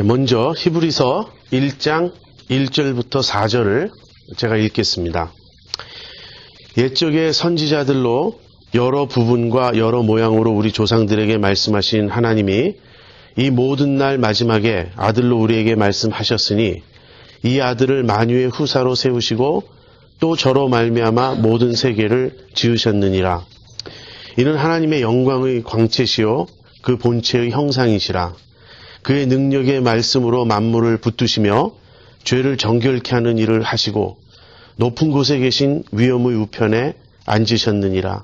먼저 히브리서 1장 1절부터 4절을 제가 읽겠습니다. 옛적의 선지자들로 여러 부분과 여러 모양으로 우리 조상들에게 말씀하신 하나님이 이 모든 날 마지막에 아들로 우리에게 말씀하셨으니 이 아들을 만유의 후사로 세우시고 또 저로 말미암아 모든 세계를 지으셨느니라. 이는 하나님의 영광의 광채시요 그 본체의 형상이시라. 그의 능력의 말씀으로 만물을 붙드시며 죄를 정결케 하는 일을 하시고 높은 곳에 계신 위엄의 우편에 앉으셨느니라.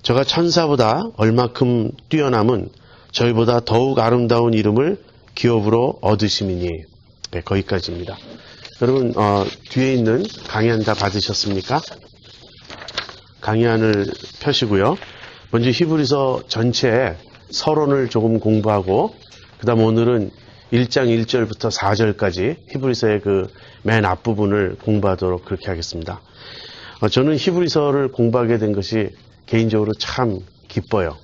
저가 천사보다 얼마큼 뛰어남은 저희보다 더욱 아름다운 이름을 기업으로 얻으심이니. 네, 거기까지입니다. 여러분 뒤에 있는 강의안 다 받으셨습니까? 강의안을 펴시고요. 먼저 히브리서 전체의 서론을 조금 공부하고 그 다음 오늘은 1장 1절부터 4절까지 히브리서의 그 맨 앞부분을 공부하도록 그렇게 하겠습니다. 저는 히브리서를 공부하게 된 것이 개인적으로 참 기뻐요.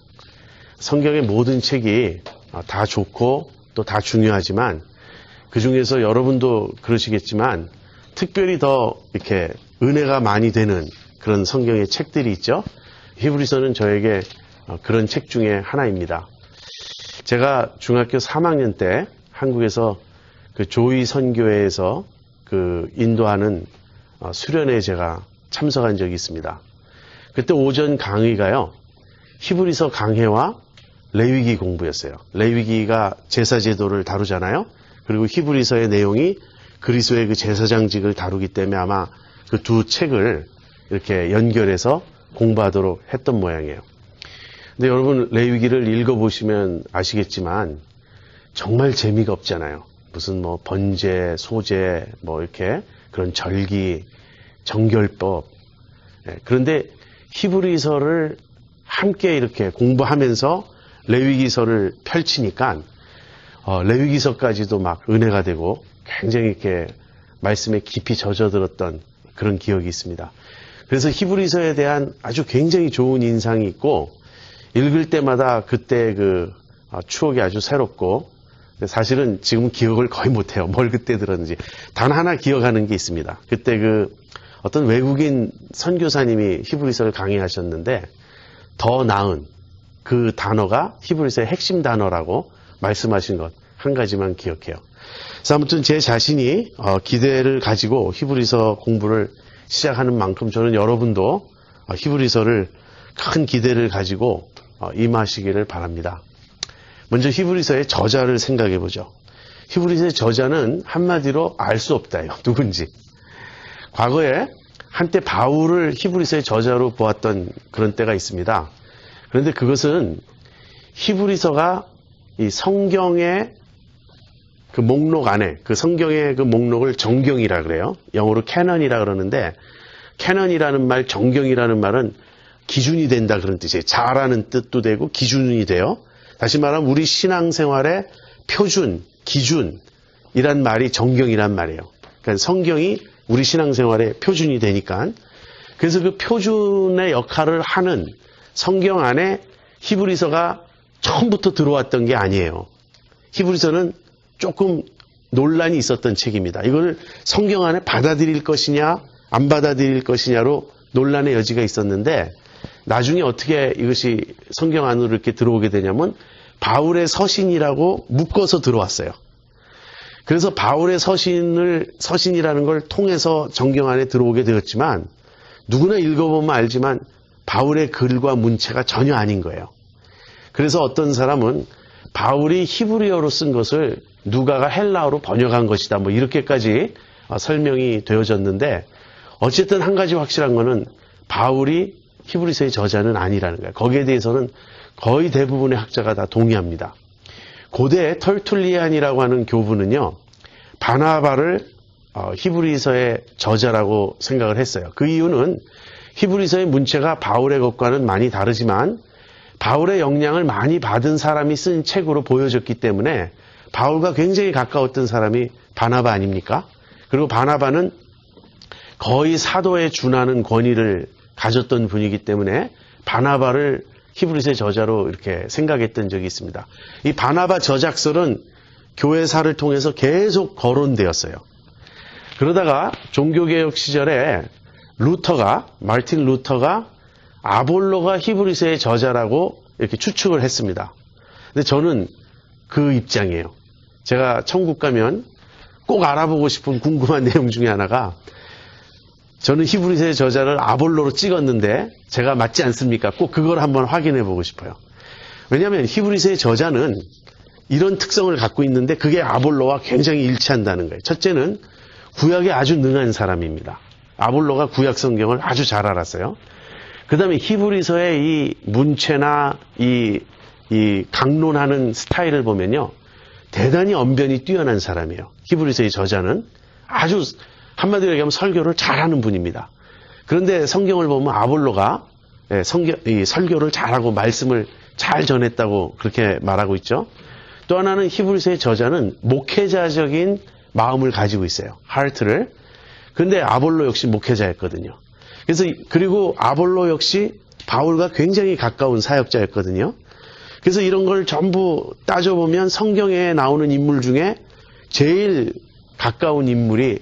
성경의 모든 책이 다 좋고 또 다 중요하지만 그 중에서 여러분도 그러시겠지만 특별히 더 이렇게 은혜가 많이 되는 그런 성경의 책들이 있죠. 히브리서는 저에게 그런 책 중에 하나입니다. 제가 중학교 3학년 때 한국에서 그 조이 선교회에서 그 인도하는 수련회에 제가 참석한 적이 있습니다. 그때 오전 강의가요, 히브리서 강해와 레위기 공부였어요. 레위기가 제사제도를 다루잖아요. 그리고 히브리서의 내용이 그리스도의 그 제사장직을 다루기 때문에 아마 그 두 책을 이렇게 연결해서 공부하도록 했던 모양이에요. 근데 여러분 레위기를 읽어보시면 아시겠지만 정말 재미가 없잖아요. 무슨 뭐 번제, 소제, 뭐 이렇게 그런 절기, 정결법. 그런데 히브리서를 함께 이렇게 공부하면서 레위기서를 펼치니까 레위기서까지도 막 은혜가 되고 굉장히 이렇게 말씀에 깊이 젖어들었던 그런 기억이 있습니다. 그래서 히브리서에 대한 아주 굉장히 좋은 인상이 있고 읽을 때마다 그때 그 추억이 아주 새롭고 사실은 지금 기억을 거의 못해요. 뭘 그때 들었는지. 단 하나 기억하는 게 있습니다. 그때 그 어떤 외국인 선교사님이 히브리서를 강의하셨는데 더 나은 그 단어가 히브리서의 핵심 단어라고 말씀하신 것 한 가지만 기억해요. 그래서 아무튼 제 자신이 기대를 가지고 히브리서 공부를 시작하는 만큼 저는 여러분도 히브리서를 큰 기대를 가지고 임하시기를 바랍니다. 먼저 히브리서의 저자를 생각해 보죠. 히브리서의 저자는 한마디로 알 수 없다요. 누군지. 과거에 한때 바울을 히브리서의 저자로 보았던 그런 때가 있습니다. 그런데 그것은 히브리서가 이 성경의 그 목록 안에, 그 성경의 그 목록을 정경이라 그래요. 영어로 캐넌이라 그러는데 캐넌이라는 말, 정경이라는 말은 기준이 된다 그런 뜻이에요. 자라는 뜻도 되고 기준이 돼요. 다시 말하면 우리 신앙생활의 표준, 기준이란 말이 정경이란 말이에요. 그러니까 성경이 우리 신앙생활의 표준이 되니까. 그래서 그 표준의 역할을 하는 성경 안에 히브리서가 처음부터 들어왔던 게 아니에요. 히브리서는 조금 논란이 있었던 책입니다. 이걸 성경 안에 받아들일 것이냐 안 받아들일 것이냐로 논란의 여지가 있었는데 나중에 어떻게 이것이 성경 안으로 이렇게 들어오게 되냐면 바울의 서신이라고 묶어서 들어왔어요. 그래서 바울의 서신이라는 걸 통해서 정경 안에 들어오게 되었지만 누구나 읽어보면 알지만 바울의 글과 문체가 전혀 아닌 거예요. 그래서 어떤 사람은 바울이 히브리어로 쓴 것을 누가가 헬라어로 번역한 것이다. 뭐 이렇게까지 설명이 되어졌는데 어쨌든 한 가지 확실한 거는 바울이 히브리서의 저자는 아니라는 거예요. 거기에 대해서는 거의 대부분의 학자가 다 동의합니다. 고대 털툴리안이라고 하는 교부는요, 바나바를 히브리서의 저자라고 생각을 했어요. 그 이유는 히브리서의 문체가 바울의 것과는 많이 다르지만 바울의 영향을 많이 받은 사람이 쓴 책으로 보여졌기 때문에 바울과 굉장히 가까웠던 사람이 바나바 아닙니까? 그리고 바나바는 거의 사도에 준하는 권위를 가졌던 분이기 때문에 바나바를 히브리서의 저자로 이렇게 생각했던 적이 있습니다. 이 바나바 저작설은 교회사를 통해서 계속 거론되었어요. 그러다가 종교개혁 시절에 마르틴 루터가 아볼로가 히브리서의 저자라고 이렇게 추측을 했습니다. 근데 저는 그 입장이에요. 제가 천국 가면 꼭 알아보고 싶은 궁금한 내용 중에 하나가, 저는 히브리서의 저자를 아볼로로 찍었는데 제가 맞지 않습니까? 꼭 그걸 한번 확인해 보고 싶어요. 왜냐하면 히브리서의 저자는 이런 특성을 갖고 있는데 그게 아볼로와 굉장히 일치한다는 거예요. 첫째는 구약에 아주 능한 사람입니다. 아볼로가 구약 성경을 아주 잘 알았어요. 그 다음에 히브리서의 이 문체나 이 강론하는 스타일을 보면요, 대단히 언변이 뛰어난 사람이에요. 히브리서의 저자는 아주 한마디로 얘기하면 설교를 잘하는 분입니다. 그런데 성경을 보면 아볼로가 이 설교를 잘하고 말씀을 잘 전했다고 그렇게 말하고 있죠. 또 하나는 히브리서의 저자는 목회자적인 마음을 가지고 있어요. 하트를. 그런데 아볼로 역시 목회자였거든요. 그리고 아볼로 역시 바울과 굉장히 가까운 사역자였거든요. 그래서 이런 걸 전부 따져보면 성경에 나오는 인물 중에 제일 가까운 인물이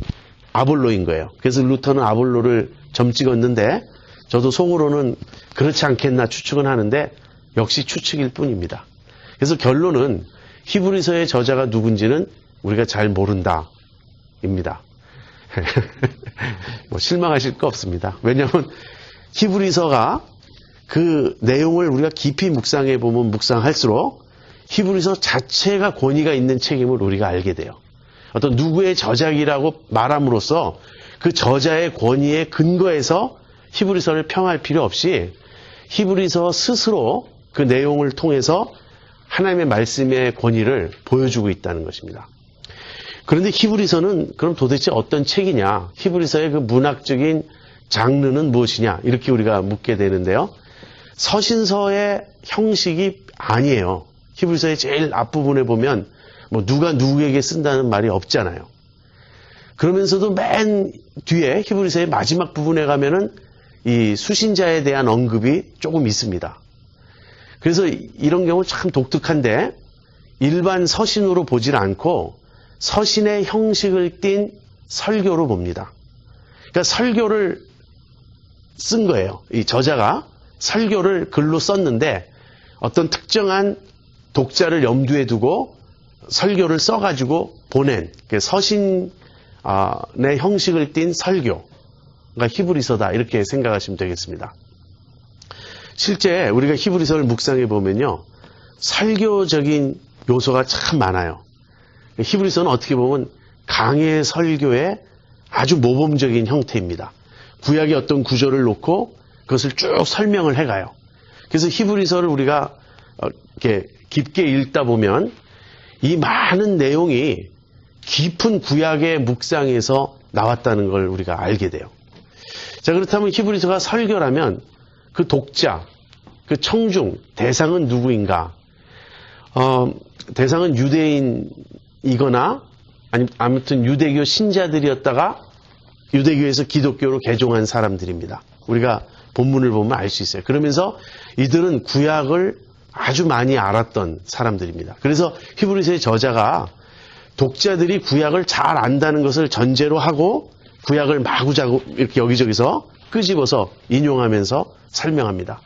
아볼로인 거예요. 그래서 루터는 아볼로를 점 찍었는데, 저도 속으로는 그렇지 않겠나 추측은 하는데 역시 추측일 뿐입니다. 그래서 결론은 히브리서의 저자가 누군지는 우리가 잘 모른다 입니다. 뭐 실망하실 거 없습니다. 왜냐하면 히브리서가 그 내용을 우리가 깊이 묵상해 보면 묵상할수록 히브리서 자체가 권위가 있는 책임을 우리가 알게 돼요. 어떤 누구의 저작이라고 말함으로써 그 저자의 권위에 근거해서 히브리서를 평할 필요 없이 히브리서 스스로 그 내용을 통해서 하나님의 말씀의 권위를 보여주고 있다는 것입니다. 그런데 히브리서는 그럼 도대체 어떤 책이냐? 히브리서의 그 문학적인 장르는 무엇이냐? 이렇게 우리가 묻게 되는데요. 서신서의 형식이 아니에요. 히브리서의 제일 앞부분에 보면 뭐 누가 누구에게 쓴다는 말이 없잖아요. 그러면서도 맨 뒤에 히브리서의 마지막 부분에 가면은 이 수신자에 대한 언급이 조금 있습니다. 그래서 이런 경우 참 독특한데, 일반 서신으로 보질 않고 서신의 형식을 띤 설교로 봅니다. 그러니까 설교를 쓴 거예요. 이 저자가 설교를 글로 썼는데 어떤 특정한 독자를 염두에 두고 설교를 써가지고 보낸 서신의 형식을 띤 설교가 히브리서다, 이렇게 생각하시면 되겠습니다. 실제 우리가 히브리서를 묵상해 보면요, 설교적인 요소가 참 많아요. 히브리서는 어떻게 보면 강해 설교의 아주 모범적인 형태입니다. 구약의 어떤 구조를 놓고 그것을 쭉 설명을 해가요. 그래서 히브리서를 우리가 이렇게 깊게 읽다 보면 이 많은 내용이 깊은 구약의 묵상에서 나왔다는 걸 우리가 알게 돼요. 자, 그렇다면 히브리서가 설교라면 그 독자, 그 청중, 대상은 누구인가? 대상은 유대인이거나 아무튼 유대교 신자들이었다가 유대교에서 기독교로 개종한 사람들입니다. 우리가 본문을 보면 알 수 있어요. 그러면서 이들은 구약을 아주 많이 알았던 사람들입니다. 그래서 히브리서의 저자가 독자들이 구약을 잘 안다는 것을 전제로 하고 구약을 마구자구 이렇게 여기저기서 끄집어서 인용하면서 설명합니다.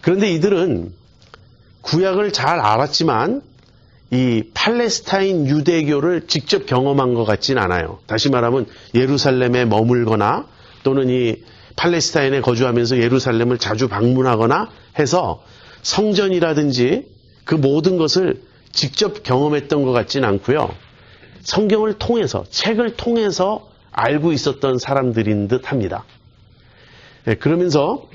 그런데 이들은 구약을 잘 알았지만 이 팔레스타인 유대교를 직접 경험한 것 같진 않아요. 다시 말하면 예루살렘에 머물거나 또는 이 팔레스타인에 거주하면서 예루살렘을 자주 방문하거나 해서 성전이라든지 그 모든 것을 직접 경험했던 것 같진 않고요. 성경을 통해서, 책을 통해서 알고 있었던 사람들인 듯 합니다. 네, 그러면서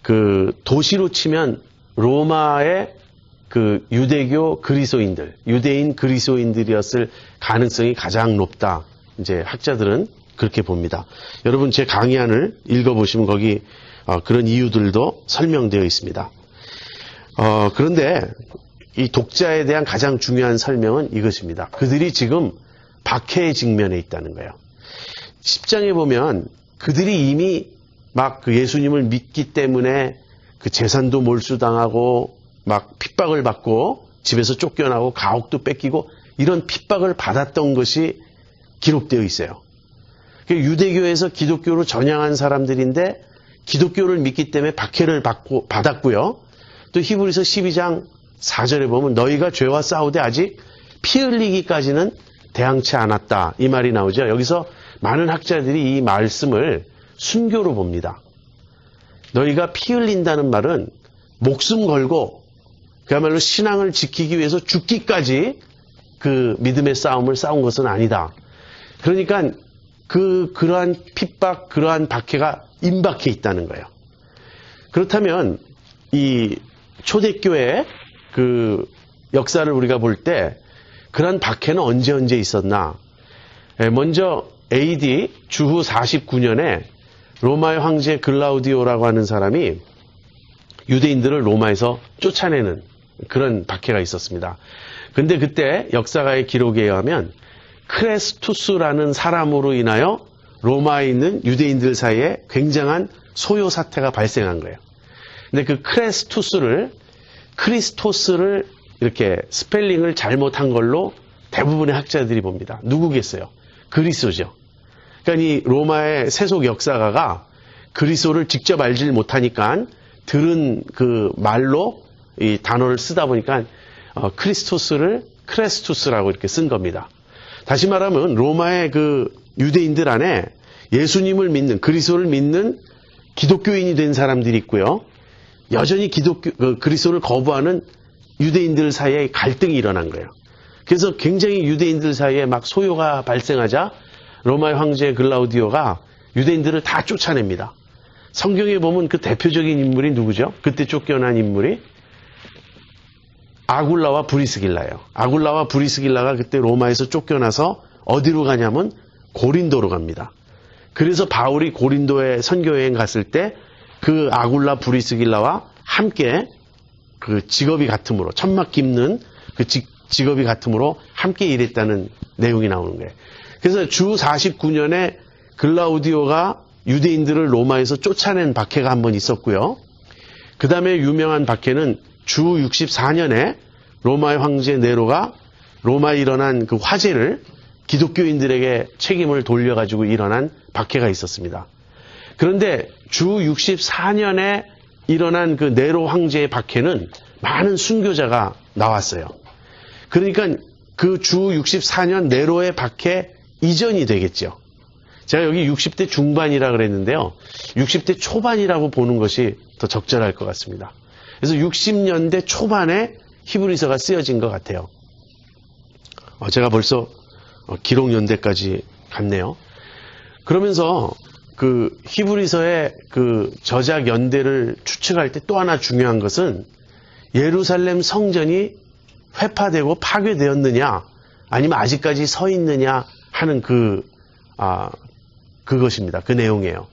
그 도시로 치면 로마의 그 유대교 그리스도인들, 유대인 그리스도인들이었을 가능성이 가장 높다. 이제 학자들은 그렇게 봅니다. 여러분 제 강의안을 읽어보시면 거기 그런 이유들도 설명되어 있습니다. 그런데 이 독자에 대한 가장 중요한 설명은 이것입니다. 그들이 지금 박해의 직면에 있다는 거예요. 10장에 보면 그들이 이미 막 그 예수님을 믿기 때문에 그 재산도 몰수당하고 막 핍박을 받고 집에서 쫓겨나고 가옥도 뺏기고 이런 핍박을 받았던 것이 기록되어 있어요. 유대교에서 기독교로 전향한 사람들인데 기독교를 믿기 때문에 박해를 받았고요. 또 히브리서 12장 4절에 보면 너희가 죄와 싸우되 아직 피 흘리기까지는 대항치 않았다. 이 말이 나오죠. 여기서 많은 학자들이 이 말씀을 순교로 봅니다. 너희가 피 흘린다는 말은 목숨 걸고 그야말로 신앙을 지키기 위해서 죽기까지 그 믿음의 싸움을 싸운 것은 아니다. 그러니까 그러한 핍박, 그러한 박해가 임박해 있다는 거예요. 그렇다면 이 초대교회 그 역사를 우리가 볼 때 그러한 박해는 언제 있었나? 먼저 AD 주후 49년에 로마의 황제 글라우디오라고 하는 사람이 유대인들을 로마에서 쫓아내는 그런 박해가 있었습니다. 근데 그때 역사가의 기록에 의하면 크레스투스라는 사람으로 인하여 로마에 있는 유대인들 사이에 굉장한 소요 사태가 발생한 거예요. 근데 그 크리스토스를 이렇게 스펠링을 잘못한 걸로 대부분의 학자들이 봅니다. 누구겠어요? 그리스도죠. 그러니까 이 로마의 세속 역사가가 그리스도를 직접 알지 못하니까 들은 그 말로 이 단어를 쓰다 보니까 크리스토스를 크레스투스라고 이렇게 쓴 겁니다. 다시 말하면 로마의 그 유대인들 안에 예수님을 믿는 그리스도를 믿는 기독교인이 된 사람들이 있고요. 여전히 그리스도를 거부하는 유대인들 사이에 갈등이 일어난 거예요. 그래서 굉장히 유대인들 사이에 막 소요가 발생하자 로마의 황제 글라우디오가 유대인들을 다 쫓아냅니다. 성경에 보면 그 대표적인 인물이 누구죠? 그때 쫓겨난 인물이 아굴라와 브리스길라예요. 아굴라와 브리스길라가 그때 로마에서 쫓겨나서 어디로 가냐면 고린도로 갑니다. 그래서 바울이 고린도에 선교여행 갔을 때 그 아굴라 브리스길라와 함께 그 직업이 같으므로 천막 깁는 그 직업이 같으므로 함께 일했다는 내용이 나오는 거예요. 그래서 주 49년에 글라우디오가 유대인들을 로마에서 쫓아낸 박해가 한 번 있었고요. 그 다음에 유명한 박해는 주 64년에 로마의 황제 네로가 로마에 일어난 그 화재를 기독교인들에게 책임을 돌려가지고 일어난 박해가 있었습니다. 그런데 주 64년에 일어난 그 네로 황제의 박해는 많은 순교자가 나왔어요. 그러니까 그 주 64년 네로의 박해 이전이 되겠죠. 제가 여기 60대 중반이라 그랬는데요. 60대 초반이라고 보는 것이 더 적절할 것 같습니다. 그래서 60년대 초반에 히브리서가 쓰여진 것 같아요. 제가 벌써 기록 연대까지 갔네요. 그러면서 그 히브리서의 그 저작 연대를 추측할 때 또 하나 중요한 것은 예루살렘 성전이 회파되고 파괴되었느냐 아니면 아직까지 서 있느냐 하는 그것입니다. 그 내용이에요.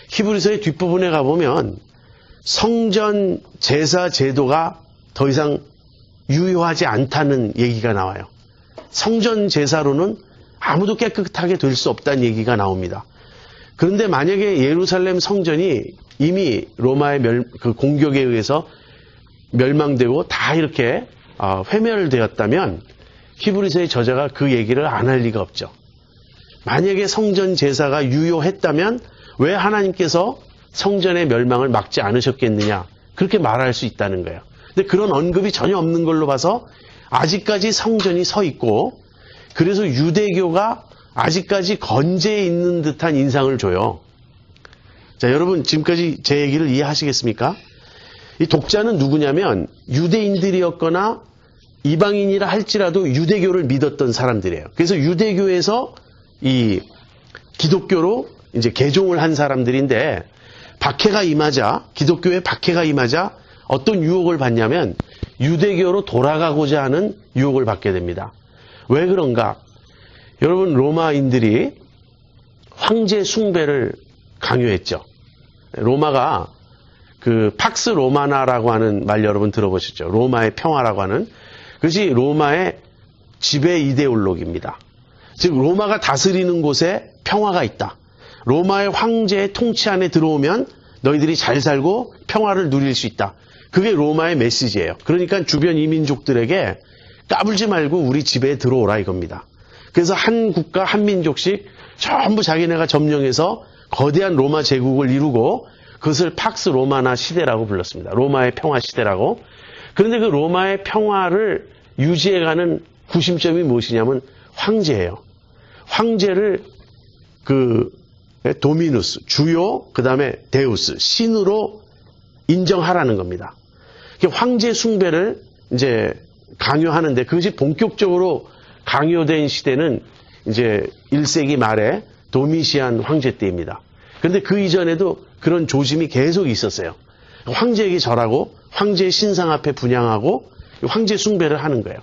히브리서의 뒷부분에 가보면 성전 제사 제도가 더 이상 유효하지 않다는 얘기가 나와요. 성전 제사로는 아무도 깨끗하게 될 수 없다는 얘기가 나옵니다. 그런데 만약에 예루살렘 성전이 이미 로마의 그 공격에 의해서 멸망되고 다 이렇게 회멸되었다면 히브리서의 저자가 그 얘기를 안 할 리가 없죠. 만약에 성전 제사가 유효했다면 왜 하나님께서 성전의 멸망을 막지 않으셨겠느냐 그렇게 말할 수 있다는 거예요. 근데 그런 언급이 전혀 없는 걸로 봐서 아직까지 성전이 서 있고 그래서 유대교가 아직까지 건재해 있는 듯한 인상을 줘요. 자, 여러분 지금까지 제 얘기를 이해하시겠습니까? 이 독자는 누구냐면 유대인들이었거나 이방인이라 할지라도 유대교를 믿었던 사람들이에요. 그래서 유대교에서 이 기독교로 이제 개종을 한 사람들인데 박해가 임하자 기독교에 박해가 임하자 어떤 유혹을 받냐면 유대교로 돌아가고자 하는 유혹을 받게 됩니다. 왜 그런가? 여러분 로마인들이 황제 숭배를 강요했죠. 로마가 그 팍스 로마나라고 하는 말 여러분 들어보셨죠? 로마의 평화라고 하는 그것이 로마의 지배 이데올로기입니다. 즉 로마가 다스리는 곳에 평화가 있다. 로마의 황제의 통치 안에 들어오면 너희들이 잘 살고 평화를 누릴 수 있다. 그게 로마의 메시지예요. 그러니까 주변 이민족들에게 까불지 말고 우리 집에 들어오라 이겁니다. 그래서 한 국가 한 민족씩 전부 자기네가 점령해서 거대한 로마 제국을 이루고 그것을 팍스 로마나 시대라고 불렀습니다. 로마의 평화 시대라고. 그런데 그 로마의 평화를 유지해가는 구심점이 무엇이냐면 황제예요. 황제를 도미누스, 주요, 그 다음에 데우스, 신으로 인정하라는 겁니다. 황제 숭배를 이제 강요하는데 그것이 본격적으로 강요된 시대는 이제 1세기 말에 도미시안 황제 때입니다. 그런데 그 이전에도 그런 조짐이 계속 있었어요. 황제에게 절하고 황제의 신상 앞에 분향하고 황제 숭배를 하는 거예요.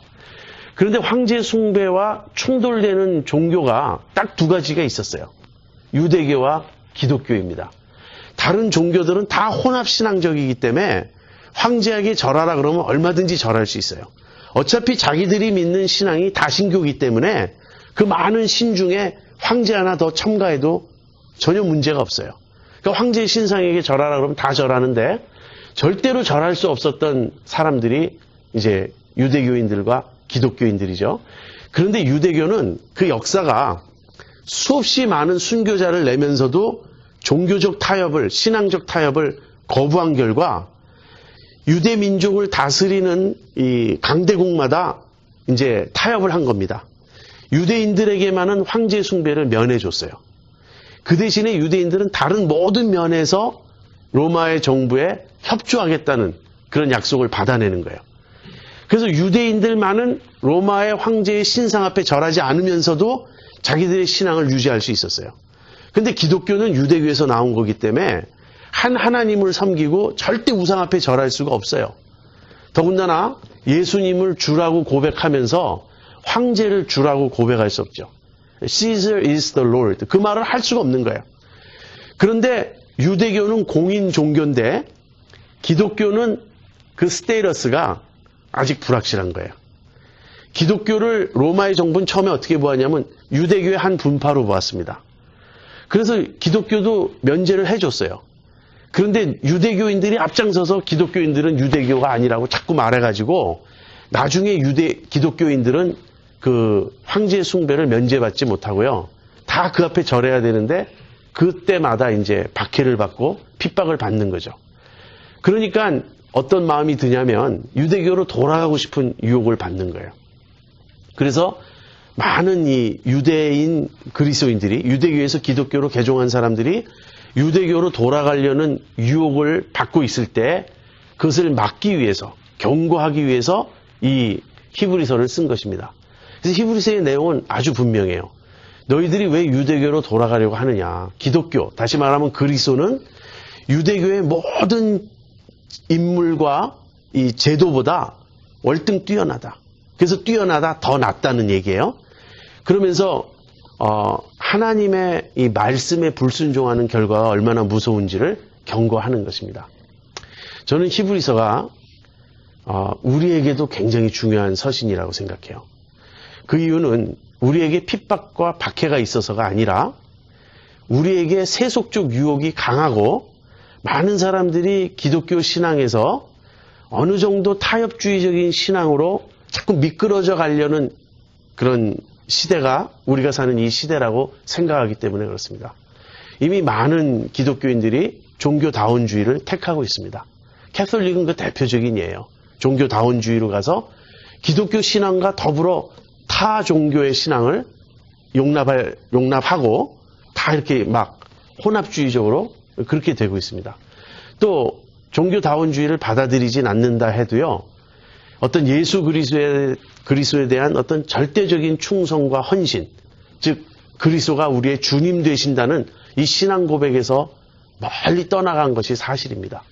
그런데 황제 숭배와 충돌되는 종교가 딱 두 가지가 있었어요. 유대교와 기독교입니다. 다른 종교들은 다 혼합신앙적이기 때문에 황제에게 절하라 그러면 얼마든지 절할 수 있어요. 어차피 자기들이 믿는 신앙이 다신교이기 때문에 그 많은 신 중에 황제 하나 더 첨가해도 전혀 문제가 없어요. 그러니까 황제의 신상에게 절하라 그러면 다 절하는데 절대로 절할 수 없었던 사람들이 이제 유대교인들과 기독교인들이죠. 그런데 유대교는 그 역사가 수없이 많은 순교자를 내면서도 종교적 타협을, 신앙적 타협을 거부한 결과 유대 민족을 다스리는 이 강대국마다 이제 타협을 한 겁니다. 유대인들에게만은 황제 숭배를 면해줬어요. 그 대신에 유대인들은 다른 모든 면에서 로마의 정부에 협조하겠다는 그런 약속을 받아내는 거예요. 그래서 유대인들만은 로마의 황제의 신상 앞에 절하지 않으면서도 자기들의 신앙을 유지할 수 있었어요. 근데 기독교는 유대교에서 나온 거기 때문에 한 하나님을 섬기고 절대 우상 앞에 절할 수가 없어요. 더군다나 예수님을 주라고 고백하면서 황제를 주라고 고백할 수 없죠. Caesar is the Lord. 그 말을 할 수가 없는 거예요. 그런데 유대교는 공인 종교인데 기독교는 그 스테이러스가 아직 불확실한 거예요. 기독교를 로마의 정부는 처음에 어떻게 보았냐면 유대교의 한 분파로 보았습니다. 그래서 기독교도 면제를 해줬어요. 그런데 유대교인들이 앞장서서 기독교인들은 유대교가 아니라고 자꾸 말해가지고 나중에 기독교인들은 그 황제 숭배를 면제받지 못하고요. 다 그 앞에 절해야 되는데 그때마다 이제 박해를 받고 핍박을 받는 거죠. 그러니까 어떤 마음이 드냐면 유대교로 돌아가고 싶은 유혹을 받는 거예요. 그래서 많은 이 유대인 그리스도인들이 유대교에서 기독교로 개종한 사람들이 유대교로 돌아가려는 유혹을 받고 있을 때 그것을 막기 위해서 경고하기 위해서 이 히브리서를 쓴 것입니다. 그래서 히브리서의 내용은 아주 분명해요. 너희들이 왜 유대교로 돌아가려고 하느냐. 기독교, 다시 말하면 그리스도는 유대교의 모든 인물과 이 제도보다 월등 뛰어나다. 그래서 뛰어나다, 더 낫다는 얘기예요. 그러면서 하나님의 이 말씀에 불순종하는 결과가 얼마나 무서운지를 경고하는 것입니다. 저는 히브리서가 우리에게도 굉장히 중요한 서신이라고 생각해요. 그 이유는 우리에게 핍박과 박해가 있어서가 아니라 우리에게 세속적 유혹이 강하고 많은 사람들이 기독교 신앙에서 어느 정도 타협주의적인 신앙으로 자꾸 미끄러져 가려는 그런 시대가 우리가 사는 이 시대라고 생각하기 때문에 그렇습니다. 이미 많은 기독교인들이 종교다원주의를 택하고 있습니다. 캐톨릭은 그 대표적인 예예요. 종교다원주의로 가서 기독교 신앙과 더불어 타 종교의 신앙을 용납하고 다 이렇게 막 혼합주의적으로 그렇게 되고 있습니다. 또 종교다원주의를 받아들이진 않는다 해도요. 어떤 예수 그리스도에 대한 어떤 절대적인 충성과 헌신, 즉 그리스도가 우리의 주님 되신다는 이 신앙 고백에서 멀리 떠나간 것이 사실입니다.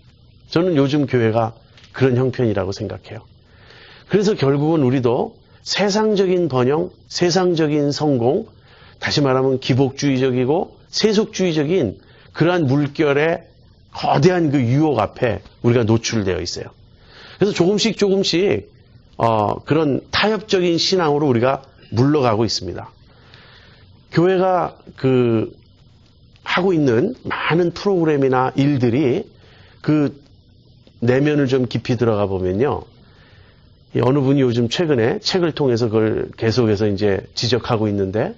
저는 요즘 교회가 그런 형편이라고 생각해요. 그래서 결국은 우리도 세상적인 번영, 세상적인 성공, 다시 말하면 기복주의적이고 세속주의적인 그러한 물결의 거대한 그 유혹 앞에 우리가 노출되어 있어요. 그래서 조금씩 그런 타협적인 신앙으로 우리가 물러가고 있습니다. 교회가 그 하고 있는 많은 프로그램이나 일들이 그 내면을 좀 깊이 들어가 보면요. 어느 분이 요즘 최근에 책을 통해서 그걸 계속해서 이제 지적하고 있는데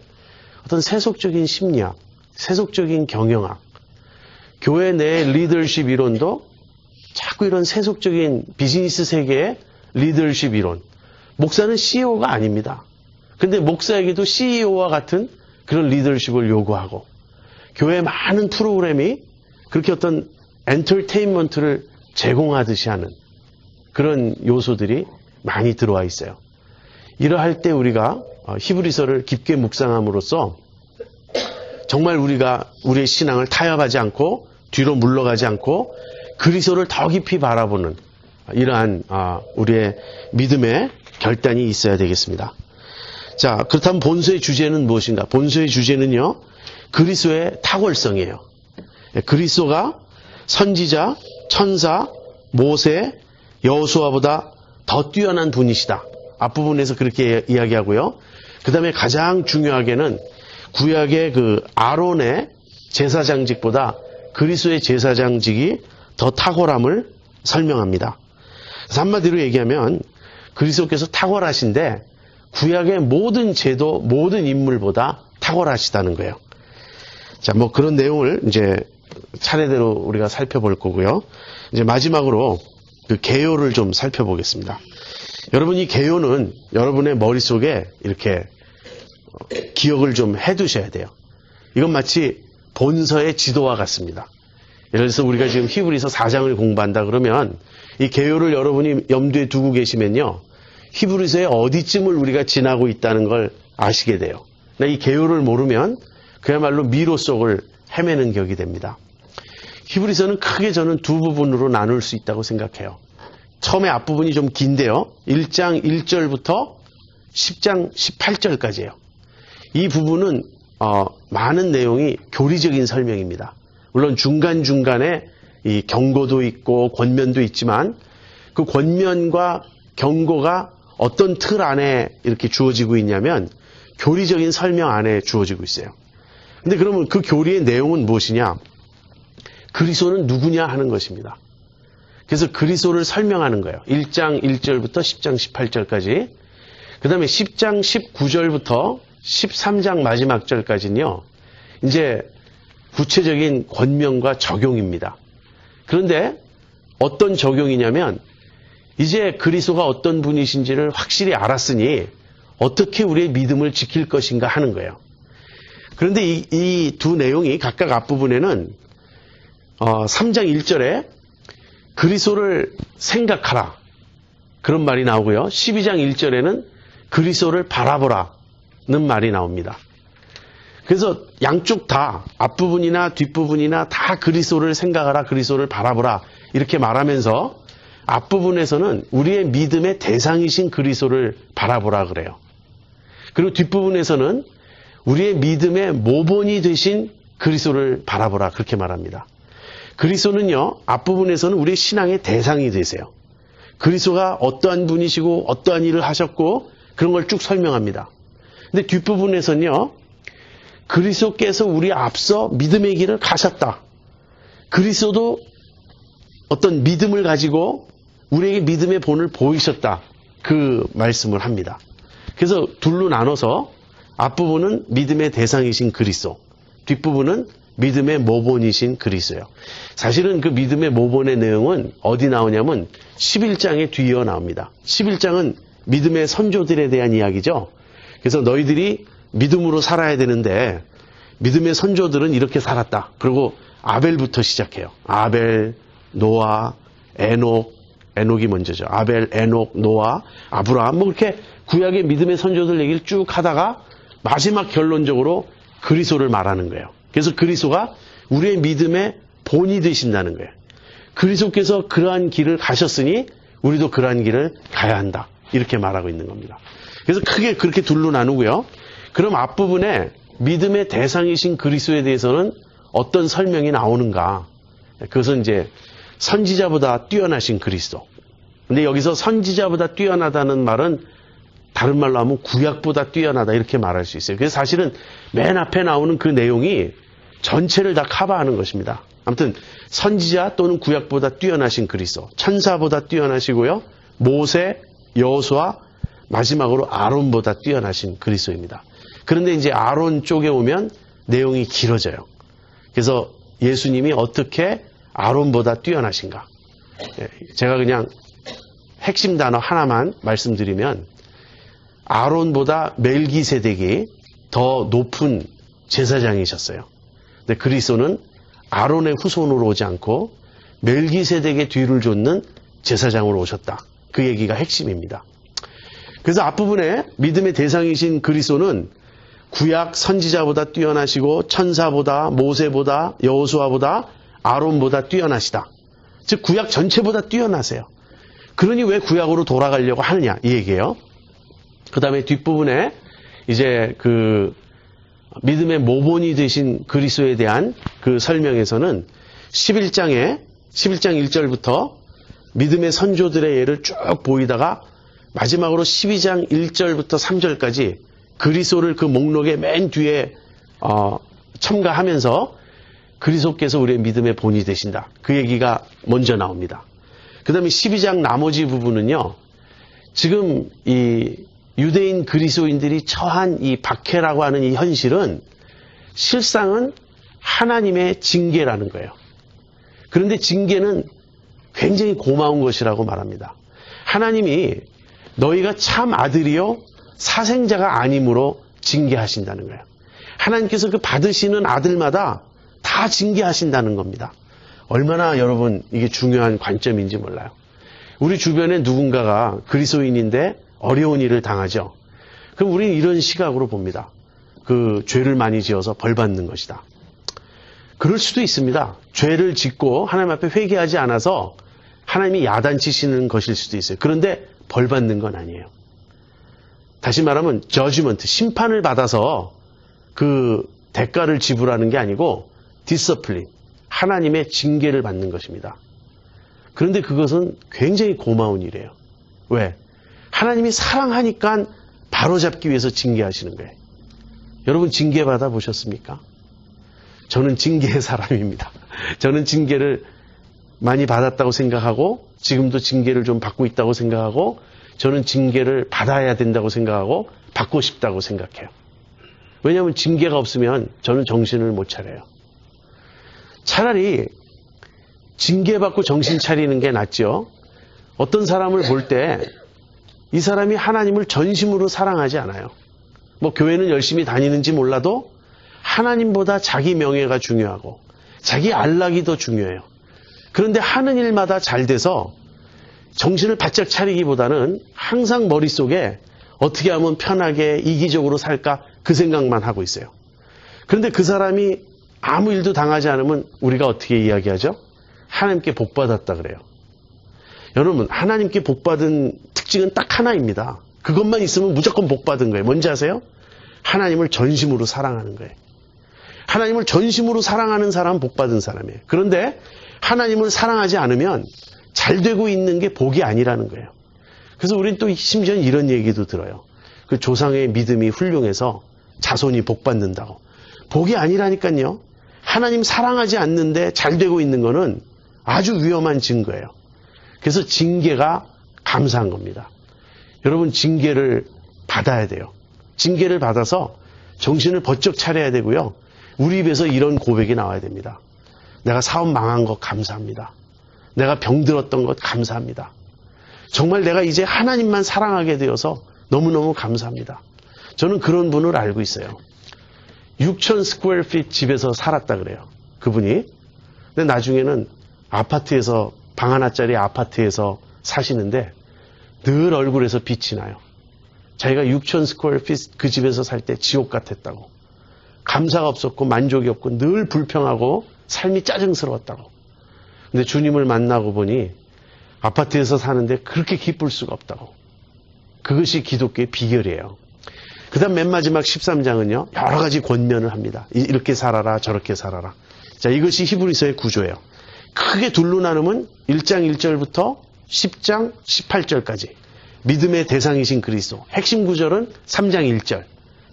어떤 세속적인 심리학, 세속적인 경영학, 교회 내 리더십 이론도 자꾸 이런 세속적인 비즈니스 세계의 리더십 이론. 목사는 CEO가 아닙니다. 근데 목사에게도 CEO와 같은 그런 리더십을 요구하고 교회 많은 프로그램이 그렇게 어떤 엔터테인먼트를 제공하듯이 하는 그런 요소들이 많이 들어와 있어요. 이러할 때 우리가 히브리서를 깊게 묵상함으로써 정말 우리가 우리의 신앙을 타협하지 않고 뒤로 물러가지 않고 그리스도를 더 깊이 바라보는 이러한 우리의 믿음의 결단이 있어야 되겠습니다. 자, 그렇다면 본서의 주제는 무엇인가? 본서의 주제는요, 그리스도의 탁월성이에요. 그리스도가 선지자, 천사, 모세, 여호수아보다 더 뛰어난 분이시다. 앞부분에서 그렇게 이야기하고요. 그 다음에 가장 중요하게는 구약의 그 아론의 제사장직보다 그리스도의 제사장직이 더 탁월함을 설명합니다. 그래서 한마디로 얘기하면 그리스도께서 탁월하신데 구약의 모든 제도, 모든 인물보다 탁월하시다는 거예요. 자, 뭐 그런 내용을 이제 차례대로 우리가 살펴볼 거고요. 이제 마지막으로 그 개요를 좀 살펴보겠습니다. 여러분, 이 개요는 여러분의 머릿속에 이렇게 기억을 좀 해두셔야 돼요. 이건 마치 본서의 지도와 같습니다. 예를 들어서 우리가 지금 히브리서 4장을 공부한다 그러면 이 개요를 여러분이 염두에 두고 계시면요, 히브리서의 어디쯤을 우리가 지나고 있다는 걸 아시게 돼요. 이 개요를 모르면 그야말로 미로 속을 헤매는 격이 됩니다. 히브리서는 크게 저는 두 부분으로 나눌 수 있다고 생각해요. 처음에 앞부분이 좀 긴데요. 1장 1절부터 10장 18절까지예요. 이 부분은 많은 내용이 교리적인 설명입니다. 물론 중간중간에 이 경고도 있고 권면도 있지만 그 권면과 경고가 어떤 틀 안에 이렇게 주어지고 있냐면 교리적인 설명 안에 주어지고 있어요. 근데 그러면 그 교리의 내용은 무엇이냐? 그리스도는 누구냐 하는 것입니다. 그래서 그리스도를 설명하는 거예요. 1장 1절부터 10장 18절까지. 그 다음에 10장 19절부터 13장 마지막 절까지는요, 이제 구체적인 권면과 적용입니다. 그런데 어떤 적용이냐면 이제 그리스도가 어떤 분이신지를 확실히 알았으니 어떻게 우리의 믿음을 지킬 것인가 하는 거예요. 그런데 이 두 내용이 각각 앞부분에는 3장 1절에 그리스도를 생각하라 그런 말이 나오고요. 12장 1절에는 그리스도를 바라보라는 말이 나옵니다. 그래서 양쪽 다 앞부분이나 뒷부분이나 다 그리스도를 생각하라, 그리스도를 바라보라 이렇게 말하면서 앞부분에서는 우리의 믿음의 대상이신 그리스도를 바라보라 그래요. 그리고 뒷부분에서는 우리의 믿음의 모본이 되신 그리스도를 바라보라 그렇게 말합니다. 그리스도는요, 앞부분에서는 우리의 신앙의 대상이 되세요. 그리스도가 어떠한 분이시고 어떠한 일을 하셨고 그런 걸 쭉 설명합니다. 근데 뒷부분에서는요, 그리스도께서 우리 앞서 믿음의 길을 가셨다. 그리스도도 어떤 믿음을 가지고 우리에게 믿음의 본을 보이셨다. 그 말씀을 합니다. 그래서 둘로 나눠서 앞부분은 믿음의 대상이신 그리스도, 뒷부분은 믿음의 모본이신 그리스도예요. 사실은 그 믿음의 모본의 내용은 어디 나오냐면 11장에 뒤이어 나옵니다. 11장은 믿음의 선조들에 대한 이야기죠. 그래서 너희들이 믿음으로 살아야 되는데 믿음의 선조들은 이렇게 살았다. 그리고 아벨부터 시작해요. 아벨, 노아, 에녹이 먼저죠. 아벨, 에녹, 노아, 아브라함 뭐 이렇게 구약의 믿음의 선조들 얘기를 쭉 하다가 마지막 결론적으로 그리스도를 말하는 거예요. 그래서 그리스도가 우리의 믿음의 본이 되신다는 거예요. 그리스도께서 그러한 길을 가셨으니 우리도 그러한 길을 가야 한다. 이렇게 말하고 있는 겁니다. 그래서 크게 그렇게 둘로 나누고요. 그럼 앞부분에 믿음의 대상이신 그리스도에 대해서는 어떤 설명이 나오는가? 그것은 이제 선지자보다 뛰어나신 그리스도. 근데 여기서 선지자보다 뛰어나다는 말은 다른 말로 하면 구약보다 뛰어나다 이렇게 말할 수 있어요. 그래서 사실은 맨 앞에 나오는 그 내용이 전체를 다 커버하는 것입니다. 아무튼 선지자 또는 구약보다 뛰어나신 그리스도, 천사보다 뛰어나시고요. 모세, 여호수아, 마지막으로 아론보다 뛰어나신 그리스도입니다. 그런데 이제 아론 쪽에 오면 내용이 길어져요. 그래서 예수님이 어떻게 아론보다 뛰어나신가? 제가 그냥 핵심 단어 하나만 말씀드리면 아론보다 멜기세덱이 더 높은 제사장이셨어요. 근데 그리스도는 아론의 후손으로 오지 않고 멜기세덱의 뒤를 좇는 제사장으로 오셨다. 그 얘기가 핵심입니다. 그래서 앞부분에 믿음의 대상이신 그리스도는 구약 선지자보다 뛰어나시고 천사보다, 모세보다, 여호수아보다, 아론보다 뛰어나시다. 즉 구약 전체보다 뛰어나세요. 그러니 왜 구약으로 돌아가려고 하느냐 이 얘기예요. 그 다음에 뒷부분에 이제 그 믿음의 모본이 되신 그리스도에 대한 그 설명에서는 11장 1절부터 믿음의 선조들의 예를 쭉 보이다가 마지막으로 12장 1절부터 3절까지 그리스도를 그 목록의 맨 뒤에 첨가하면서 그리스도께서 우리의 믿음의 본이 되신다. 그 얘기가 먼저 나옵니다. 그 다음에 12장 나머지 부분은요. 지금 이 유대인 그리스도인들이 처한 이 박해라고 하는 이 현실은 실상은 하나님의 징계라는 거예요. 그런데 징계는 굉장히 고마운 것이라고 말합니다. 하나님이 너희가 참 아들이요 사생자가 아님으로 징계하신다는 거예요. 하나님께서 그 받으시는 아들마다 다 징계하신다는 겁니다. 얼마나 여러분 이게 중요한 관점인지 몰라요. 우리 주변에 누군가가 그리스도인인데 어려운 일을 당하죠. 그럼 우리는 이런 시각으로 봅니다. 그 죄를 많이 지어서 벌 받는 것이다. 그럴 수도 있습니다. 죄를 짓고 하나님 앞에 회개하지 않아서 하나님이 야단치시는 것일 수도 있어요. 그런데 벌 받는 건 아니에요. 다시 말하면 저지먼트, 심판을 받아서 그 대가를 지불하는 게 아니고 디서플린, 하나님의 징계를 받는 것입니다. 그런데 그것은 굉장히 고마운 일이에요. 왜? 하나님이 사랑하니까 바로잡기 위해서 징계하시는 거예요. 여러분 징계 받아보셨습니까? 저는 징계의 사람입니다. 저는 징계를 많이 받았다고 생각하고 지금도 징계를 좀 받고 있다고 생각하고 저는 징계를 받아야 된다고 생각하고 받고 싶다고 생각해요. 왜냐하면 징계가 없으면 저는 정신을 못 차려요. 차라리 징계받고 정신 차리는 게 낫죠. 어떤 사람을 볼 때 이 사람이 하나님을 전심으로 사랑하지 않아요. 뭐 교회는 열심히 다니는지 몰라도 하나님보다 자기 명예가 중요하고 자기 안락이 더 중요해요. 그런데 하는 일마다 잘 돼서 정신을 바짝 차리기보다는 항상 머릿속에 어떻게 하면 편하게 이기적으로 살까 그 생각만 하고 있어요. 그런데 그 사람이 아무 일도 당하지 않으면 우리가 어떻게 이야기하죠? 하나님께 복받았다 그래요. 여러분 하나님께 복받은 특징은 딱 하나입니다. 그것만 있으면 무조건 복받은 거예요. 뭔지 아세요? 하나님을 전심으로 사랑하는 거예요. 하나님을 전심으로 사랑하는 사람은 복받은 사람이에요. 그런데 하나님을 사랑하지 않으면 잘 되고 있는 게 복이 아니라는 거예요. 그래서 우리는 또 심지어 이런 얘기도 들어요. 그 조상의 믿음이 훌륭해서 자손이 복받는다고. 복이 아니라니까요. 하나님 사랑하지 않는데 잘 되고 있는 거는 아주 위험한 증거예요. 그래서 징계가 감사한 겁니다. 여러분 징계를 받아야 돼요. 징계를 받아서 정신을 번쩍 차려야 되고요. 우리 입에서 이런 고백이 나와야 됩니다. 내가 사업 망한 것 감사합니다. 내가 병들었던 것 감사합니다. 정말 내가 이제 하나님만 사랑하게 되어서 너무너무 감사합니다. 저는 그런 분을 알고 있어요. 6,000 스퀘어 피트 집에서 살았다 그래요. 그분이. 근데 나중에는 아파트에서 방 하나짜리 아파트에서 사시는데 늘 얼굴에서 빛이 나요. 자기가 6,000 스퀘어 피트 그 집에서 살 때 지옥 같았다고. 감사가 없었고 만족이 없고 늘 불평하고 삶이 짜증스러웠다고. 근데 주님을 만나고 보니 아파트에서 사는데 그렇게 기쁠 수가 없다고. 그것이 기독교의 비결이에요. 그 다음 맨 마지막 13장은요. 여러 가지 권면을 합니다. 이렇게 살아라 저렇게 살아라. 자, 이것이 히브리서의 구조예요. 크게 둘로 나누면 1장 1절부터 10장 18절까지 믿음의 대상이신 그리스도. 핵심 구절은 3장 1절.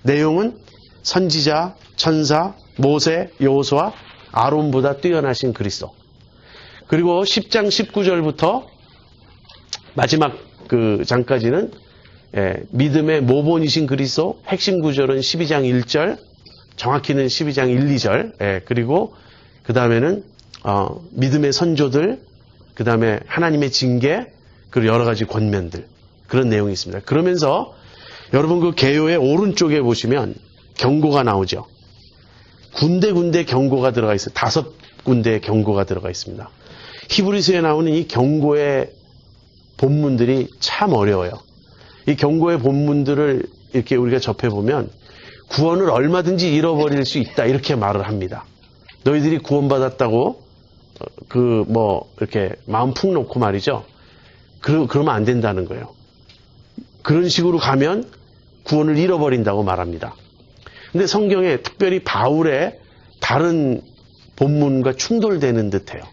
내용은 선지자, 천사, 모세, 여호수아, 아론보다 뛰어나신 그리스도. 그리고 10장 19절부터 마지막 그 장까지는 믿음의 모본이신 그리스도, 핵심 구절은 12장 1절, 정확히는 12장 1, 2절, 그리고 그 다음에는 믿음의 선조들, 그 다음에 하나님의 징계, 그리고 여러 가지 권면들, 그런 내용이 있습니다. 그러면서 여러분 그 개요의 오른쪽에 보시면 경고가 나오죠. 군데군데 경고가 들어가 있어요. 5군데의 경고가 들어가 있습니다. 히브리서에 나오는 이 경고의 본문들이 참 어려워요. 이 경고의 본문들을 이렇게 우리가 접해보면 구원을 얼마든지 잃어버릴 수 있다 이렇게 말을 합니다. 너희들이 구원받았다고 이렇게 마음 푹 놓고 말이죠. 그러면 안 된다는 거예요. 그런 식으로 가면 구원을 잃어버린다고 말합니다. 근데 성경에 특별히 바울의 다른 본문과 충돌되는 듯해요.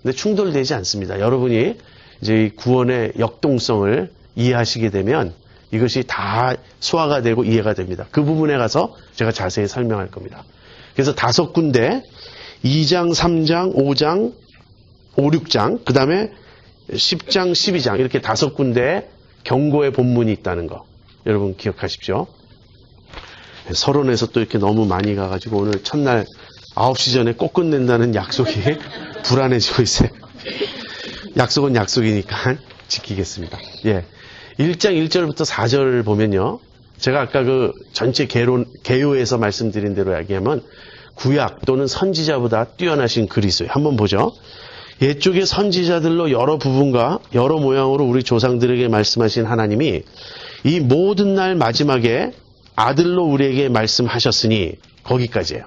근데 충돌되지 않습니다. 여러분이 이제 이 구원의 역동성을 이해하시게 되면 이것이 다 소화가 되고 이해가 됩니다. 그 부분에 가서 제가 자세히 설명할 겁니다. 그래서 5군데 2장, 3장, 5장, 5, 6장, 그 다음에 10장, 12장 이렇게 5군데의 경고의 본문이 있다는 거 여러분 기억하십시오. 서론에서 또 이렇게 너무 많이 가가지고 오늘 첫날 9시 전에 꼭 끝낸다는 약속이 불안해지고 있어요. 약속은 약속이니까 지키겠습니다. 1장 1절부터 4절 보면요. 제가 아까 그 전체 개요에서 말씀드린 대로 이야기하면 구약 또는 선지자보다 뛰어나신 그리스도예요. 한번 보죠. 옛쪽의 선지자들로 여러 부분과 여러 모양으로 우리 조상들에게 말씀하신 하나님이 이 모든 날 마지막에 아들로 우리에게 말씀하셨으니 거기까지예요.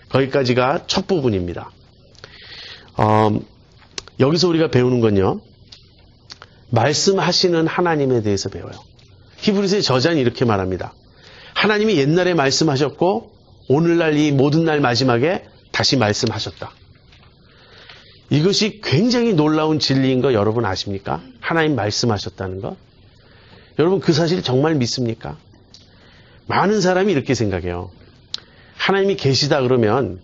거기까지가 첫 부분입니다. 여기서 우리가 배우는 건요. 말씀하시는 하나님에 대해서 배워요. 히브리서의 저자는 이렇게 말합니다. 하나님이 옛날에 말씀하셨고 오늘날 이 모든 날 마지막에 다시 말씀하셨다. 이것이 굉장히 놀라운 진리인 거 여러분 아십니까? 하나님 말씀하셨다는 거. 여러분 그 사실 정말 믿습니까? 많은 사람이 이렇게 생각해요. 하나님이 계시다 그러면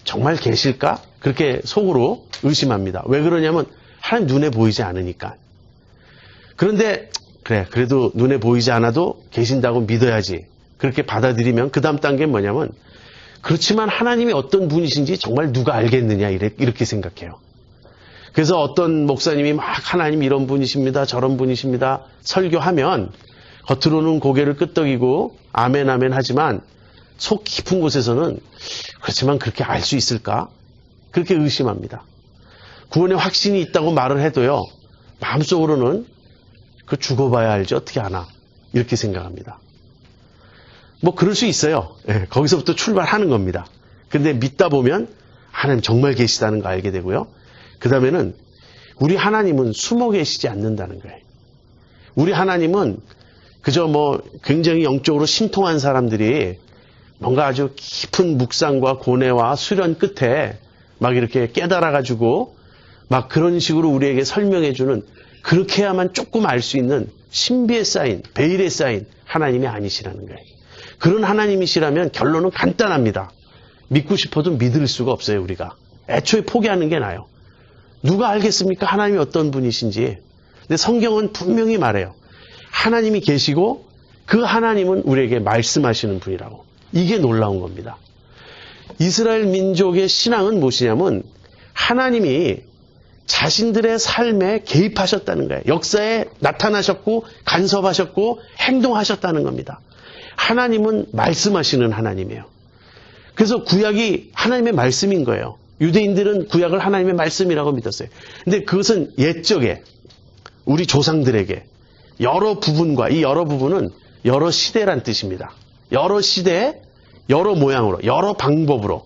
정말 계실까? 그렇게 속으로 의심합니다. 왜 그러냐면 하나님 눈에 보이지 않으니까. 그런데 그래도 눈에 보이지 않아도 계신다고 믿어야지. 그렇게 받아들이면 그 다음 단계는 뭐냐면 그렇지만 하나님이 어떤 분이신지 정말 누가 알겠느냐 이렇게 생각해요. 그래서 어떤 목사님이 막 하나님 이런 분이십니다. 저런 분이십니다. 설교하면 겉으로는 고개를 끄덕이고 아멘 아멘 하지만 속 깊은 곳에서는 그렇지만 그렇게 알 수 있을까? 그렇게 의심합니다. 구원의 확신이 있다고 말을 해도요. 마음속으로는 그 죽어봐야 알지 어떻게 아나 이렇게 생각합니다. 뭐 그럴 수 있어요. 거기서부터 출발하는 겁니다. 근데 믿다 보면 하나님 정말 계시다는 거 알게 되고요. 그 다음에는 우리 하나님은 숨어 계시지 않는다는 거예요. 우리 하나님은 그저 뭐 굉장히 영적으로 신통한 사람들이 뭔가 아주 깊은 묵상과 고뇌와 수련 끝에 막 이렇게 깨달아가지고 막 그런 식으로 우리에게 설명해주는 그렇게 해야만 조금 알 수 있는 신비에 쌓인 베일에 쌓인 하나님이 아니시라는 거예요. 그런 하나님이시라면 결론은 간단합니다. 믿고 싶어도 믿을 수가 없어요. 우리가 애초에 포기하는 게 나아요. 누가 알겠습니까? 하나님이 어떤 분이신지. 근데 성경은 분명히 말해요. 하나님이 계시고 그 하나님은 우리에게 말씀하시는 분이라고. 이게 놀라운 겁니다. 이스라엘 민족의 신앙은 무엇이냐면 하나님이 자신들의 삶에 개입하셨다는 거예요. 역사에 나타나셨고 간섭하셨고 행동하셨다는 겁니다. 하나님은 말씀하시는 하나님이에요. 그래서 구약이 하나님의 말씀인 거예요. 유대인들은 구약을 하나님의 말씀이라고 믿었어요. 근데 그것은 옛적에 우리 조상들에게 여러 부분과 이 여러 부분은 여러 시대란 뜻입니다. 여러 시대에 여러 모양으로 여러 방법으로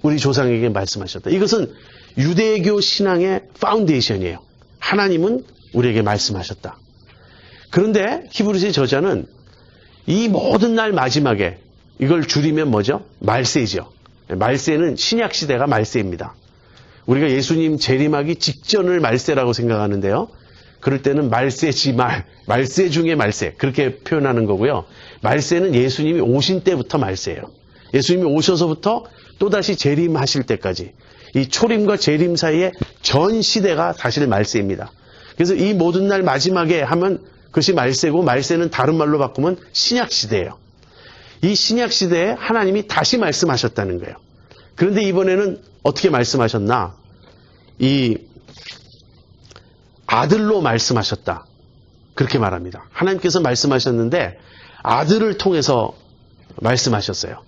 우리 조상에게 말씀하셨다. 이것은 유대교 신앙의 파운데이션이에요. 하나님은 우리에게 말씀하셨다. 그런데 히브리서의 저자는 이 모든 날 마지막에 이걸 줄이면 뭐죠? 말세죠. 말세는 신약 시대가 말세입니다. 우리가 예수님 재림하기 직전을 말세라고 생각하는데요. 그럴 때는 말세지말, 말세 중에 말세 그렇게 표현하는 거고요. 말세는 예수님이 오신 때부터 말세예요. 예수님이 오셔서부터 또다시 재림하실 때까지 이 초림과 재림 사이의 전 시대가 사실 말세입니다. 그래서 이 모든 날 마지막에 하면 그것이 말세고, 말세는 다른 말로 바꾸면 신약 시대예요. 이 신약 시대에 하나님이 다시 말씀하셨다는 거예요. 그런데 이번에는 어떻게 말씀하셨나? 이 아들로 말씀하셨다. 그렇게 말합니다. 하나님께서 말씀하셨는데 아들을 통해서 말씀하셨어요.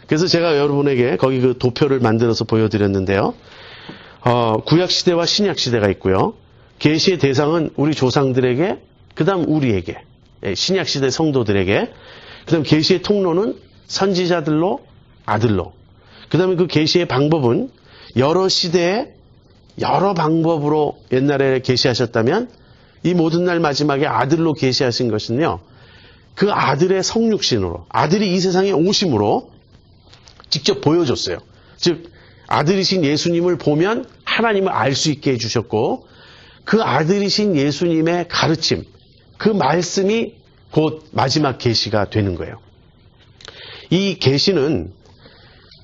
그래서 제가 여러분에게 거기 그 도표를 만들어서 보여드렸는데요. 구약 시대와 신약 시대가 있고요. 계시의 대상은 우리 조상들에게, 그 다음 우리에게, 신약 시대 성도들에게, 그 다음 계시의 통로는 선지자들로, 아들로, 그 다음에 그 계시의 방법은 여러 시대에 여러 방법으로 옛날에 계시하셨다면 이 모든 날 마지막에 아들로 계시하신 것은요, 그 아들의 성육신으로, 아들이 이 세상에 오심으로 직접 보여줬어요. 즉 아들이신 예수님을 보면 하나님을 알 수 있게 해주셨고, 그 아들이신 예수님의 가르침, 그 말씀이 곧 마지막 계시가 되는 거예요. 이 계시는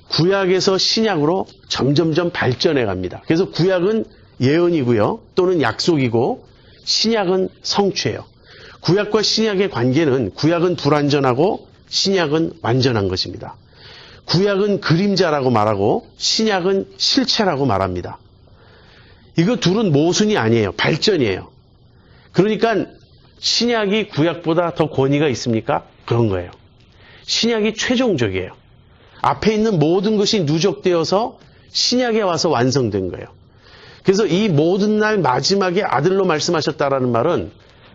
구약에서 신약으로 점점점 발전해 갑니다. 그래서 구약은 예언이고요, 또는 약속이고, 신약은 성취예요. 구약과 신약의 관계는 구약은 불완전하고 신약은 완전한 것입니다. 구약은 그림자라고 말하고 신약은 실체라고 말합니다. 이거 둘은 모순이 아니에요. 발전이에요. 그러니까 신약이 구약보다 더 권위가 있습니까? 그런 거예요. 신약이 최종적이에요. 앞에 있는 모든 것이 누적되어서 신약에 와서 완성된 거예요. 그래서 이 모든 날 마지막에 아들로 말씀하셨다라는 말은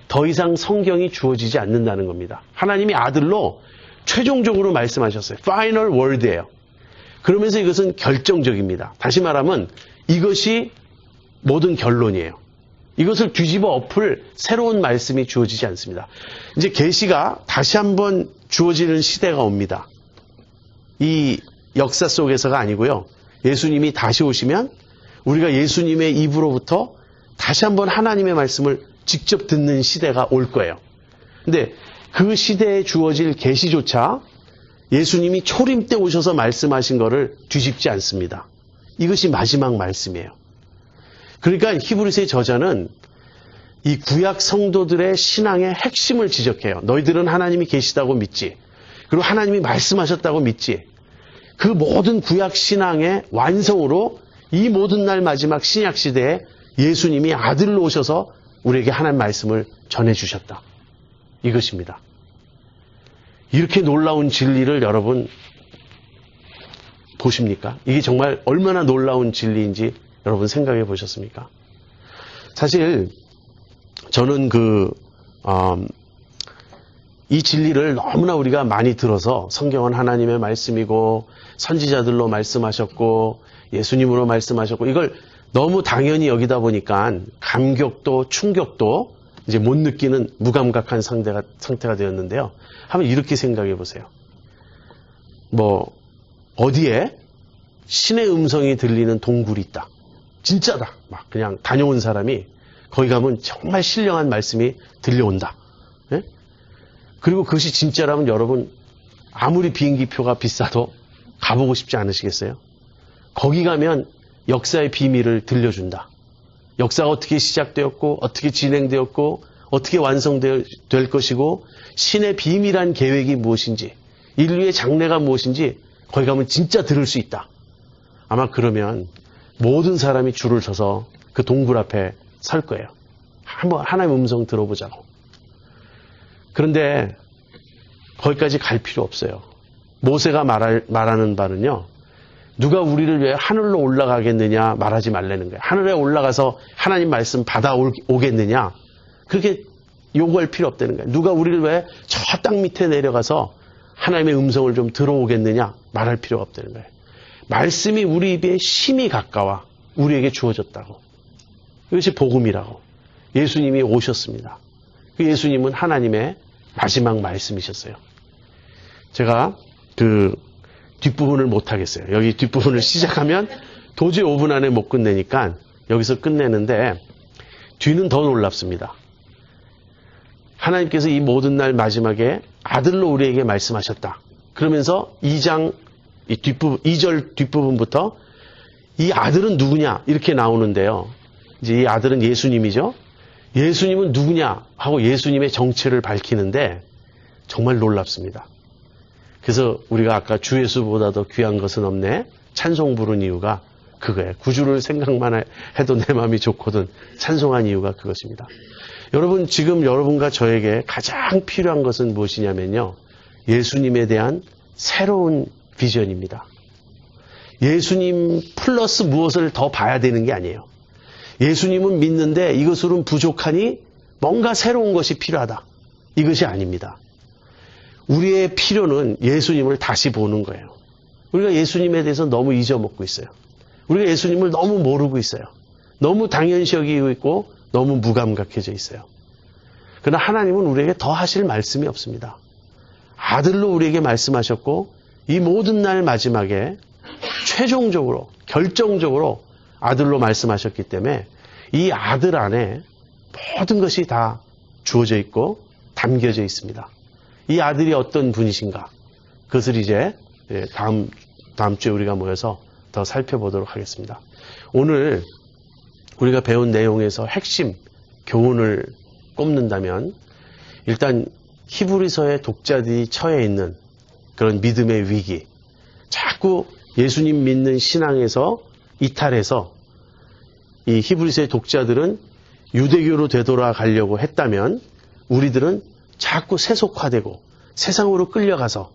더 이상 성경이 주어지지 않는다는 겁니다. 하나님이 아들로 최종적으로 말씀하셨어요. 파이널 월드예요. 그러면서 이것은 결정적입니다. 다시 말하면 이것이 모든 결론이에요. 이것을 뒤집어 엎을 새로운 말씀이 주어지지 않습니다. 이제 계시가 다시 한번 주어지는 시대가 옵니다. 이 역사 속에서가 아니고요. 예수님이 다시 오시면 우리가 예수님의 입으로부터 다시 한번 하나님의 말씀을 직접 듣는 시대가 올 거예요. 근데 그 시대에 주어질 계시조차 예수님이 초림 때 오셔서 말씀하신 것을 뒤집지 않습니다. 이것이 마지막 말씀이에요. 그러니까 히브리서의 저자는 이 구약 성도들의 신앙의 핵심을 지적해요. 너희들은 하나님이 계시다고 믿지. 그리고 하나님이 말씀하셨다고 믿지. 그 모든 구약 신앙의 완성으로 이 모든 날 마지막 신약 시대에 예수님이 아들로 오셔서 우리에게 하나님 말씀을 전해주셨다. 이것입니다. 이렇게 놀라운 진리를 여러분 보십니까? 이게 정말 얼마나 놀라운 진리인지 여러분 생각해 보셨습니까? 사실 저는 이 진리를 너무나 우리가 많이 들어서 성경은 하나님의 말씀이고 선지자들로 말씀하셨고 예수님으로 말씀하셨고 이걸 너무 당연히 여기다 보니까 감격도 충격도 이제 못 느끼는 무감각한 상태가 되었는데요. 한번 이렇게 생각해 보세요. 어디에 신의 음성이 들리는 동굴이 있다. 진짜다. 막 그냥 다녀온 사람이 거기 가면 정말 신령한 말씀이 들려온다. 예? 그리고 그것이 진짜라면 여러분 아무리 비행기표가 비싸도 가보고 싶지 않으시겠어요? 거기 가면 역사의 비밀을 들려준다. 역사가 어떻게 시작되었고 어떻게 진행되었고 어떻게 완성될 것이고 신의 비밀한 계획이 무엇인지 인류의 장래가 무엇인지 거기 가면 진짜 들을 수 있다. 아마 그러면 모든 사람이 줄을 서서 그 동굴 앞에 설 거예요. 한번 하나님의 음성 들어보자고. 그런데 거기까지 갈 필요 없어요. 모세가 말하는 바는요. 누가 우리를 위해 하늘로 올라가겠느냐 말하지 말라는 거예요. 하늘에 올라가서 하나님 말씀 받아오겠느냐 그렇게 요구할 필요 없다는 거예요. 누가 우리를 위해 저 땅 밑에 내려가서 하나님의 음성을 좀 들어오겠느냐 말할 필요가 없다는 거예요. 말씀이 우리 입에 심히 가까워 우리에게 주어졌다고. 이것이 복음이라고. 예수님이 오셨습니다. 그 예수님은 하나님의 마지막 말씀이셨어요. 제가 그 뒷부분을 못하겠어요. 여기 뒷부분을 시작하면 도저히 5분 안에 못 끝내니까 여기서 끝내는데 뒤는 더 놀랍습니다. 하나님께서 이 모든 날 마지막에 아들로 우리에게 말씀하셨다. 그러면서 2장 이 뒷부분, 2절 뒷부분부터 이 아들은 누구냐 이렇게 나오는데요. 이제 이 아들은 예수님이죠. 예수님은 누구냐 하고 예수님의 정체를 밝히는데 정말 놀랍습니다. 그래서 우리가 아까 주 예수보다도 귀한 것은 없네 찬송 부른 이유가 그거예요. 구주를 생각만 해도 내 마음이 좋거든 찬송한 이유가 그것입니다. 여러분, 지금 여러분과 저에게 가장 필요한 것은 무엇이냐면요, 예수님에 대한 새로운 비전입니다. 예수님 플러스 무엇을 더 봐야 되는 게 아니에요. 예수님은 믿는데 이것으로는 부족하니 뭔가 새로운 것이 필요하다. 이것이 아닙니다. 우리의 필요는 예수님을 다시 보는 거예요. 우리가 예수님에 대해서 너무 잊어먹고 있어요. 우리가 예수님을 너무 모르고 있어요. 너무 당연시 여기고 있고 너무 무감각해져 있어요. 그러나 하나님은 우리에게 더 하실 말씀이 없습니다. 아들로 우리에게 말씀하셨고 이 모든 날 마지막에 최종적으로 결정적으로 아들로 말씀하셨기 때문에 이 아들 안에 모든 것이 다 주어져 있고 담겨져 있습니다. 이 아들이 어떤 분이신가, 그것을 이제 다음 주에 우리가 모여서 더 살펴보도록 하겠습니다. 오늘 우리가 배운 내용에서 핵심 교훈을 꼽는다면 일단 히브리서의 독자들이 처해 있는 그런 믿음의 위기, 자꾸 예수님 믿는 신앙에서 이탈해서 이 히브리서의 독자들은 유대교로 되돌아가려고 했다면 우리들은 자꾸 세속화되고 세상으로 끌려가서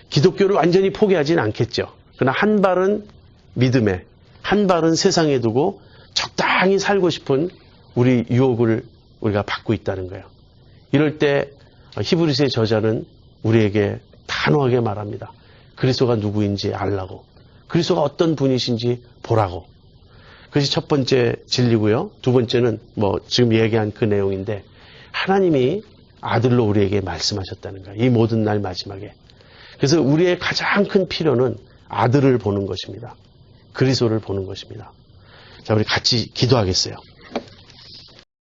기독교를 완전히 포기하지는 않겠죠. 그러나 한 발은 믿음에, 한 발은 세상에 두고 적당히 살고 싶은 우리 유혹을 우리가 받고 있다는 거예요. 이럴 때 히브리서의 저자는 우리에게 단호하게 말합니다. 그리스도가 누구인지 알라고, 그리스도가 어떤 분이신지 보라고. 그것이 첫 번째 진리고요. 두 번째는 지금 얘기한 그 내용인데 하나님이 아들로 우리에게 말씀하셨다는 거예요. 이 모든 날 마지막에. 그래서 우리의 가장 큰 필요는 아들을 보는 것입니다. 그리스도를 보는 것입니다. 자, 우리 같이 기도하겠어요.